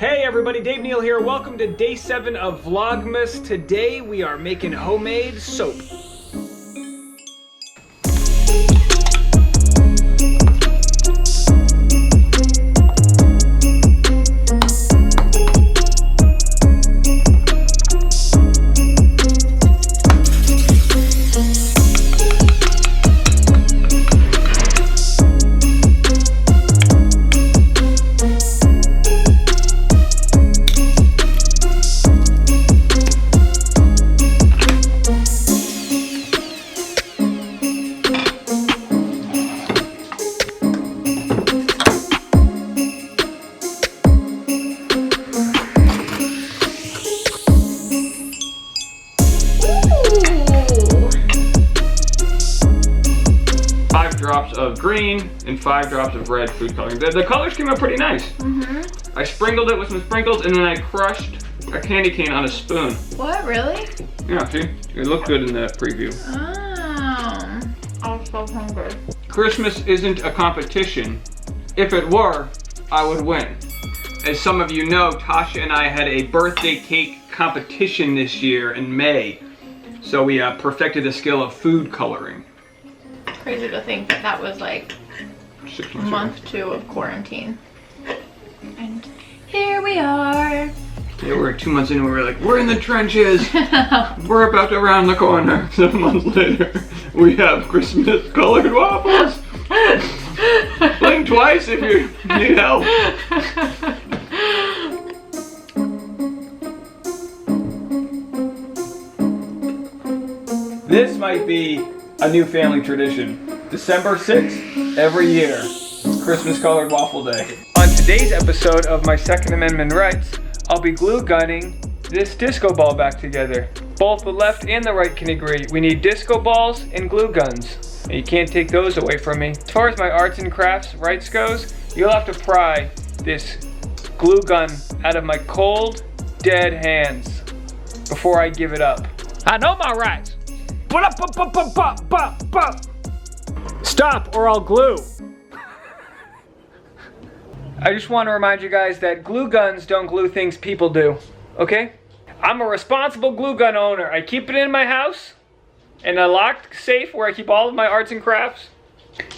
Hey everybody, Dave Neal here. Welcome to day 7 of Vlogmas. Today we are making homemade soap. 5 drops of green and 5 drops of red food coloring. The colors came out pretty nice. I sprinkled it with some sprinkles and then I crushed a candy cane on a spoon. What, really? Yeah, see? It looked good in the preview. Oh, I'm so hungry. Christmas isn't a competition. If it were, I would win. As some of you know, Tasha and I had a birthday cake competition this year in May. So we perfected the skill of food coloring. Crazy to think that that was like 6 months month 2 of quarantine. And here we are. Yeah, we're 2 months in and we were like, we're in the trenches. We're about to round the corner. 7 months later, we have Christmas colored waffles. Blink twice if you need help. This might be a new family tradition. December 6th, every year, Christmas colored waffle day. On today's episode of my Second Amendment rights, I'll be glue gunning this disco ball back together. Both the left and the right can agree. We need disco balls and glue guns. And you can't take those away from me. As far as my arts and crafts rights goes, you'll have to pry this glue gun out of my cold, dead hands before I give it up. I know my rights. Stop or I'll glue. I just want to remind you guys that glue guns don't glue things people do, okay? I'm a responsible glue gun owner. I keep it in my house in a locked safe where I keep all of my arts and crafts.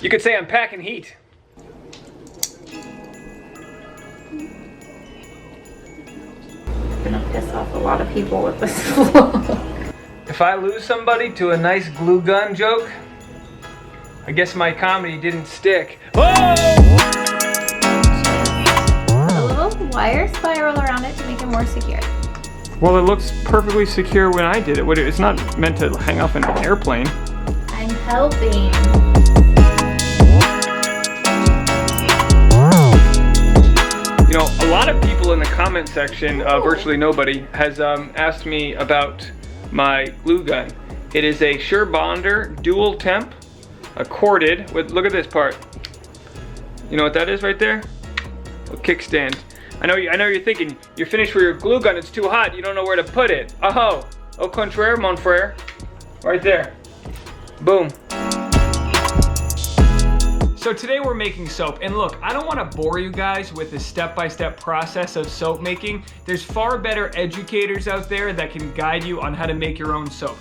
You could say I'm packing heat. I'm gonna piss off a lot of people with this vlog. If I lose somebody to a nice glue gun joke, I guess my comedy didn't stick. Whoa! A little wire spiral around it to make it more secure. Well, it looks perfectly secure when I did it. It's not meant to hang off an airplane. I'm helping. You know, a lot of people in the comment section, virtually nobody, has asked me about my glue gun. It is a Sure Bonder dual temp, corded with, look at this part. You know what that is right there? A kickstand. I know you're thinking, you're finished with your glue gun, it's too hot, you don't know where to put it. Oh, au contraire, mon frère. Right there. Boom. So today we're making soap, and look, I don't want to bore you guys with the step-by-step process of soap making. There's far better educators out there that can guide you on how to make your own soap.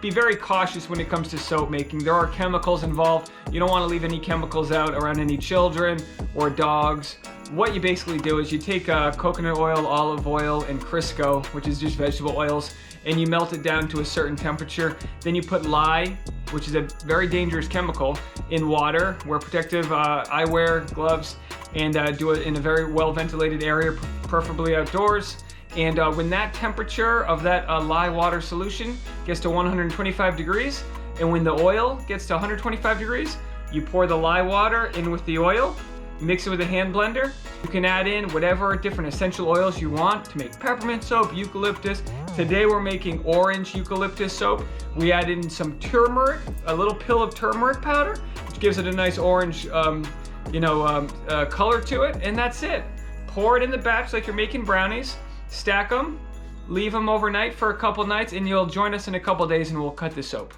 Be very cautious when it comes to soap making. There are chemicals involved. You don't want to leave any chemicals out around any children or dogs. What you basically do is you take coconut oil, olive oil, and Crisco, which is just vegetable oils, and you melt it down to a certain temperature. Then you put lye, which is a very dangerous chemical, in water. Wear protective eyewear, gloves, and do it in a very well ventilated area, preferably outdoors. And when that temperature of that lye water solution gets to 125 degrees, and when the oil gets to 125 degrees, you pour the lye water in with the oil, mix it with a hand blender. You can add in whatever different essential oils you want to make peppermint soap, eucalyptus. Today we're making orange eucalyptus soap. We add in some turmeric, a little pill of turmeric powder, which gives it a nice orange color to it, and that's it. Pour it in the batch like you're making brownies, stack them, leave them overnight for a couple nights, and you'll join us in a couple days and we'll cut the soap.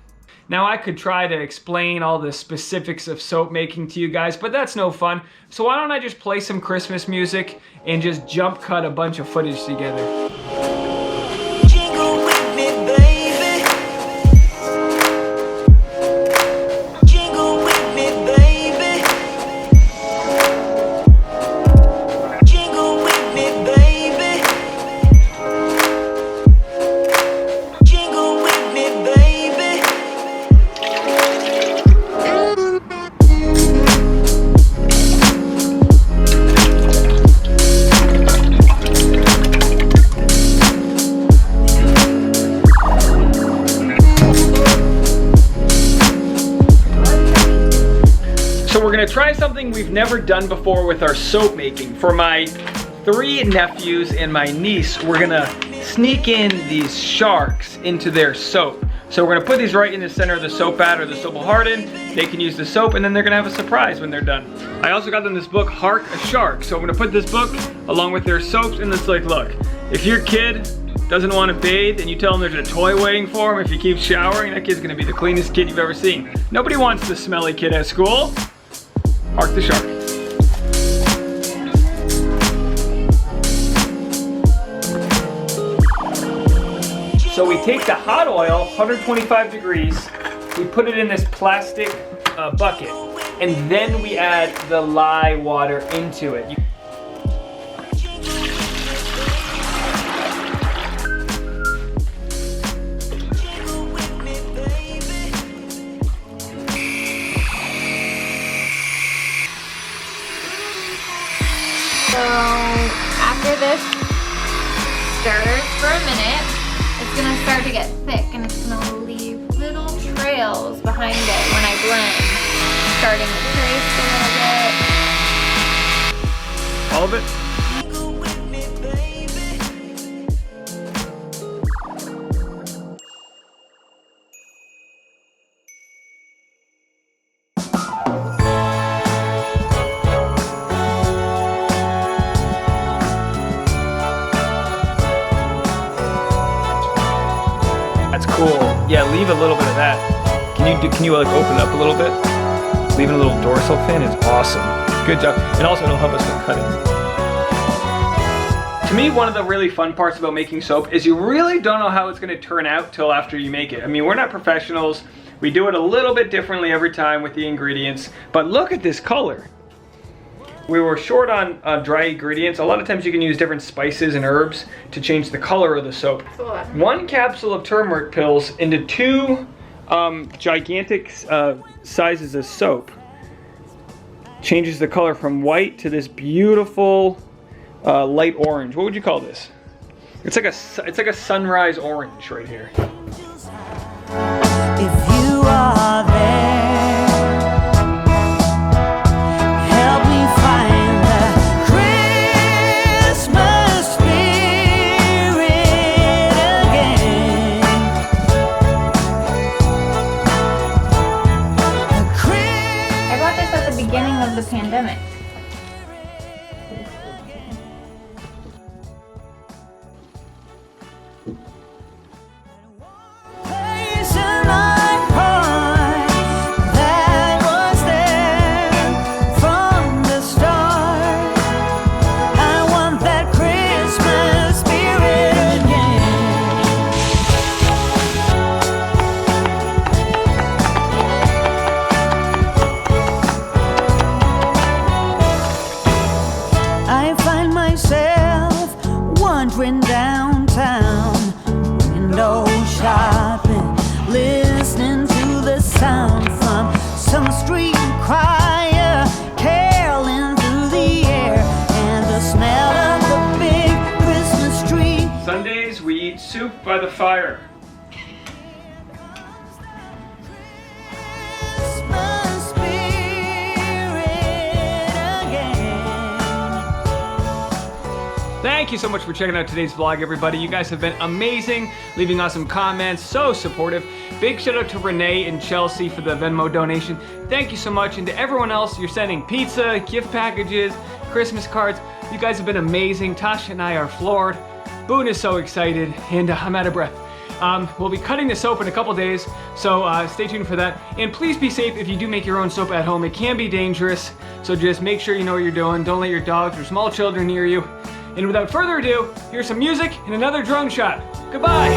Now I could try to explain all the specifics of soap making to you guys, but that's no fun. So why don't I just play some Christmas music and just jump cut a bunch of footage together. Jingle with me, baby. Jingle with me, baby. Jingle with me, baby. Jingle with me, baby. So we're gonna try something we've never done before with our soap making. For my 3 nephews and my niece, we're gonna sneak in these sharks into their soap. So we're gonna put these right in the center of the soap batter. The soap will harden, they can use the soap, and then they're gonna have a surprise when they're done. I also got them this book, Hark a Shark. So I'm gonna put this book along with their soaps, and it's like, look, if your kid doesn't want to bathe and you tell him there's a toy waiting for him, if he keeps showering, that kid's gonna be the cleanest kid you've ever seen. Nobody wants the smelly kid at school. Hark the Shark. So we take the hot oil, 125 degrees, we put it in this plastic bucket, and then we add the lye water into it. So after this stirs for a minute, it's gonna start to get thick and it's gonna leave little trails behind it when I blend. Starting to trace a little bit. All of it? That's cool. Yeah, leave a little bit of that. Can you like open it up a little bit? Leaving a little dorsal fin is awesome. Good job. And also it'll help us with cutting. To me, one of the really fun parts about making soap is you really don't know how it's gonna turn out till after you make it. I mean, we're not professionals. We do it a little bit differently every time with the ingredients, but look at this color. We were short on dry ingredients. A lot of times you can use different spices and herbs to change the color of the soap. 1 capsule of turmeric pills into 2 gigantic sizes of soap changes the color from white to this beautiful light orange. What would you call this? It's like a sunrise orange right here. If you are there, help me find the Christmas spirit again. I bought this at the beginning of the pandemic. Place in my heart that was there from the start. I want that Christmas spirit again. I find myself wandering downtown, window shopping, listening to the sound from some street choir, caroling through the air, and the smell of the big Christmas tree. Sundays we eat soup by the fire. Christmas spirit again. Thank you so much for checking out today's vlog, everybody. You guys have been amazing, leaving awesome comments, so supportive. Big shout out to Renee and Chelsea for the Venmo donation. Thank you so much. And to everyone else, you're sending pizza, gift packages, Christmas cards. You guys have been amazing. Tasha and I are floored. Boone is so excited, and I'm out of breath. We'll be cutting the soap in a couple days, so stay tuned for that. And please be safe if you do make your own soap at home. It can be dangerous, so just make sure you know what you're doing. Don't let your dogs or small children near you. And without further ado, here's some music and another drone shot. Goodbye!